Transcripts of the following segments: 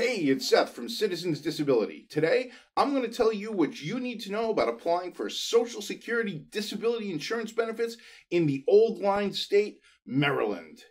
Hey, it's Seth from Citizens Disability. Today, I'm going to tell you what you need to know about applying for Social Security disability insurance benefits in the Old Line State, Maryland.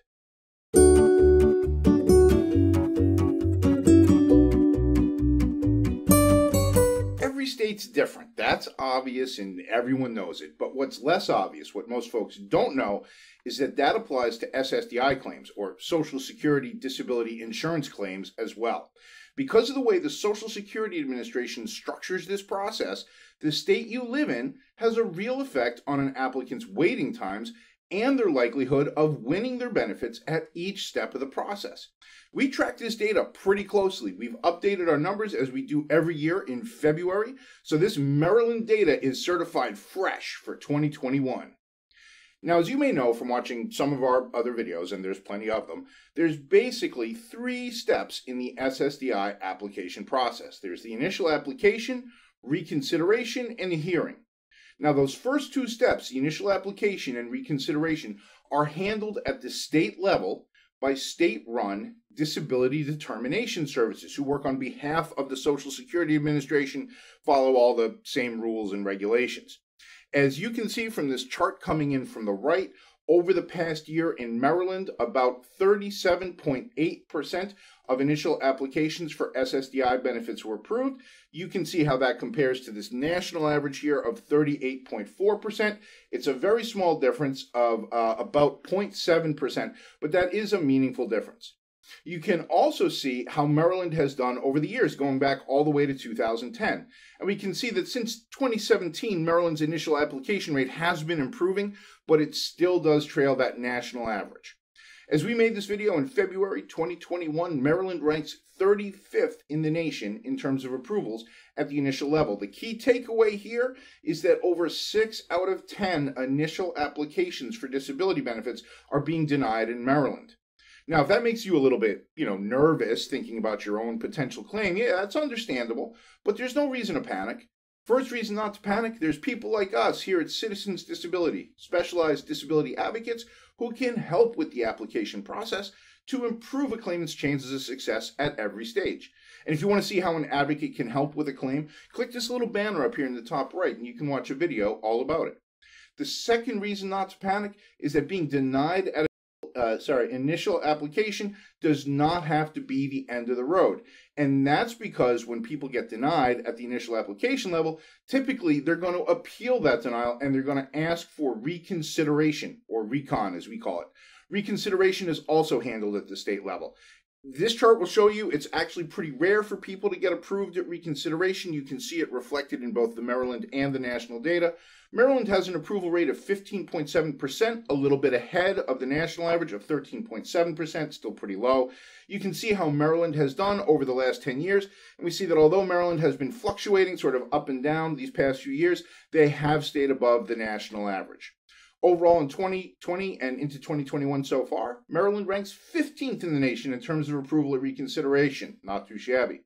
Every state's different. That's obvious and everyone knows it. But what's less obvious, what most folks don't know, is that applies to SSDI claims, or Social Security Disability Insurance claims, as well. Because of the way the Social Security Administration structures this process, the state you live in has a real effect on an applicant's waiting times and their likelihood of winning their benefits at each step of the process. We track this data pretty closely. We've updated our numbers as we do every year in February, so this Maryland data is certified fresh for 2021. Now, as you may know from watching some of our other videos, and there's plenty of them, there's basically 3 steps in the SSDI application process. There's the initial application, reconsideration, and the hearing. Now, those first 2 steps, the initial application and reconsideration, are handled at the state level by state-run disability determination services who work on behalf of the Social Security Administration, follow all the same rules and regulations. As you can see from this chart coming in from the right, over the past year in Maryland, about 37.8% of initial applications for SSDI benefits were approved. You can see how that compares to this national average here of 38.4%. It's a very small difference of about 0.7%, but that is a meaningful difference. You can also see how Maryland has done over the years, going back all the way to 2010. And we can see that since 2017, Maryland's initial application rate has been improving, but it still does trail that national average. As we made this video in February 2021, Maryland ranks 35th in the nation in terms of approvals at the initial level. The key takeaway here is that over 6 out of 10 initial applications for disability benefits are being denied in Maryland. Now, if that makes you a little bit, nervous thinking about your own potential claim, yeah, that's understandable, but there's no reason to panic. First reason not to panic, there's people like us here at Citizens Disability, specialized disability advocates who can help with the application process to improve a claimant's chances of success at every stage. And if you want to see how an advocate can help with a claim, click this little banner up here in the top right and you can watch a video all about it. The second reason not to panic is that being denied at initial application does not have to be the end of the road. And that's because when people get denied at the initial application level, typically they're going to appeal that denial and they're going to ask for reconsideration, or recon as we call it. Reconsideration is also handled at the state level. This chart will show you it's actually pretty rare for people to get approved at reconsideration. You can see it reflected in both the Maryland and the national data. Maryland has an approval rate of 15.7%, a little bit ahead of the national average of 13.7%, still pretty low. You can see how Maryland has done over the last 10 years, and we see that although Maryland has been fluctuating sort of up and down these past few years, they have stayed above the national average. Overall, in 2020 and into 2021 so far, Maryland ranks 15th in the nation in terms of approval at reconsideration. Not too shabby.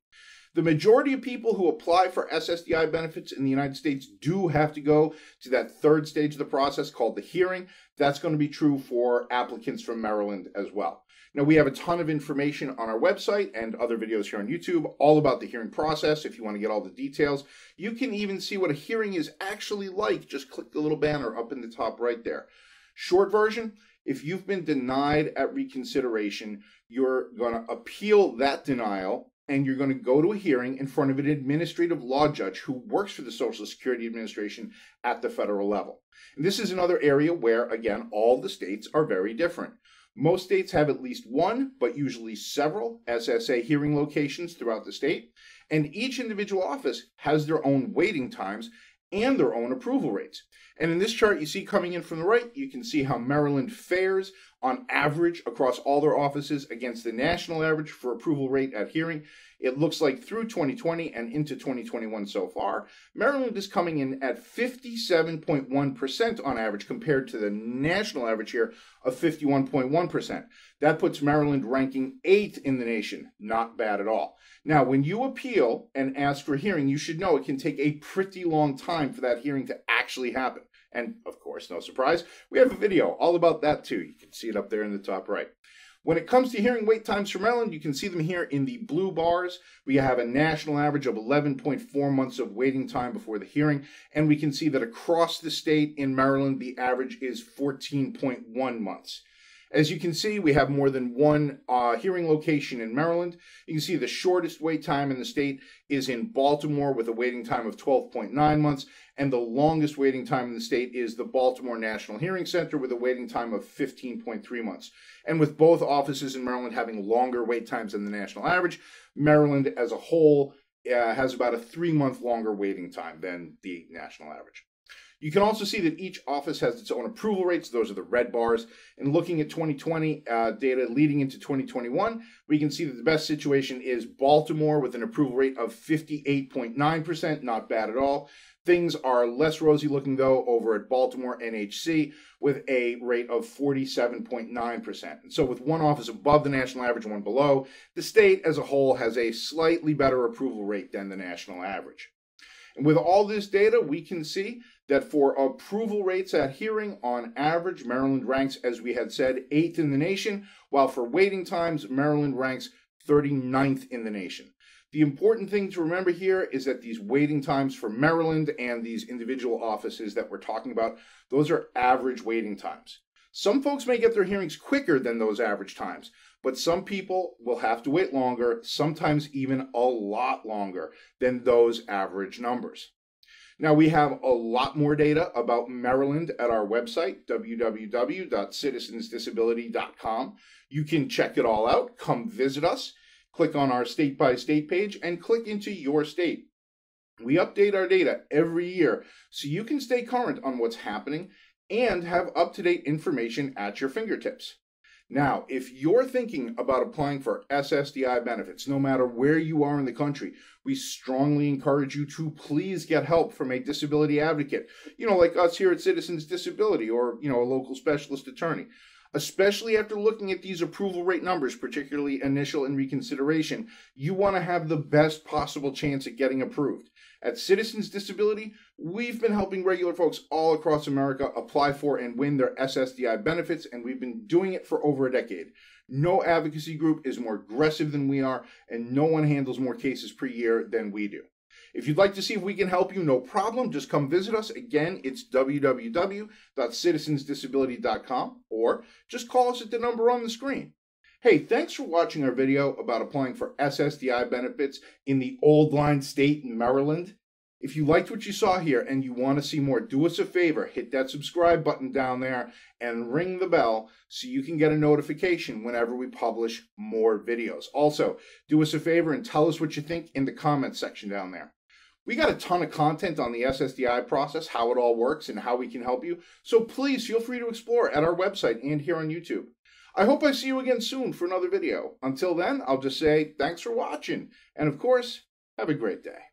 The majority of people who apply for SSDI benefits in the United States do have to go to that third stage of the process called the hearing. That's going to be true for applicants from Maryland as well. Now, we have a ton of information on our website and other videos here on YouTube all about the hearing process if you want to get all the details. You can even see what a hearing is actually like. Just click the little banner up in the top right there. Short version, if you've been denied at reconsideration, you're going to appeal that denial and you're going to go to a hearing in front of an administrative law judge who works for the Social Security Administration at the federal level. And this is another area where, again, all the states are very different. Most states have at least one, but usually several SSA hearing locations throughout the state, and each individual office has their own waiting times and their own approval rates. And in this chart you see coming in from the right, you can see how Maryland fares on average across all their offices against the national average for approval rate at hearing. It looks like through 2020 and into 2021 so far, Maryland is coming in at 57.1% on average compared to the national average here of 51.1%. That puts Maryland ranking 8th in the nation. Not bad at all. Now, when you appeal and ask for a hearing, you should know it can take a pretty long time for that hearing to actually happen. And of course, no surprise, we have a video all about that too. You can see it up there in the top right. When it comes to hearing wait times for Maryland, you can see them here in the blue bars. We have a national average of 11.4 months of waiting time before the hearing, and we can see that across the state in Maryland, the average is 14.1 months. As you can see, we have more than one hearing location in Maryland. You can see the shortest wait time in the state is in Baltimore with a waiting time of 12.9 months, and the longest waiting time in the state is the Baltimore National Hearing Center with a waiting time of 15.3 months. And with both offices in Maryland having longer wait times than the national average, Maryland as a whole has about a 3-month longer waiting time than the national average. You can also see that each office has its own approval rates. Those are the red bars. And looking at 2020 data leading into 2021, we can see that the best situation is Baltimore with an approval rate of 58.9%, not bad at all. Things are less rosy looking, though, over at Baltimore NHC with a rate of 47.9%. And so with one office above the national average and one below, the state as a whole has a slightly better approval rate than the national average. And with all this data, we can see that for approval rates at hearing, on average, Maryland ranks, as we had said, 8th in the nation, while for waiting times, Maryland ranks 39th in the nation. The important thing to remember here is that these waiting times for Maryland and these individual offices that we're talking about, those are average waiting times. Some folks may get their hearings quicker than those average times, but some people will have to wait longer, sometimes even a lot longer than those average numbers. Now, we have a lot more data about Maryland at our website, www.citizensdisability.com. You can check it all out. Come visit us. Click on our state-by-state page and click into your state. We update our data every year so you can stay current on what's happening and have up-to-date information at your fingertips. Now, if you're thinking about applying for SSDI benefits, no matter where you are in the country, we strongly encourage you to please get help from a disability advocate, like us here at Citizens Disability, or, a local specialist attorney. Especially after looking at these approval rate numbers, particularly initial and reconsideration, you want to have the best possible chance at getting approved. At Citizens Disability, we've been helping regular folks all across America apply for and win their SSDI benefits, and we've been doing it for over a decade. No advocacy group is more aggressive than we are, and no one handles more cases per year than we do. If you'd like to see if we can help you, no problem. Just come visit us. Again, it's www.citizensdisability.com, or just call us at the number on the screen. Hey, thanks for watching our video about applying for SSDI benefits in the Old Line State in Maryland. If you liked what you saw here and you want to see more, do us a favor, hit that subscribe button down there and ring the bell so you can get a notification whenever we publish more videos. Also, do us a favor and tell us what you think in the comments section down there. We got a ton of content on the SSDI process, how it all works, and how we can help you, so please feel free to explore at our website and here on YouTube. I hope I see you again soon for another video. Until then, I'll just say thanks for watching, and of course, have a great day.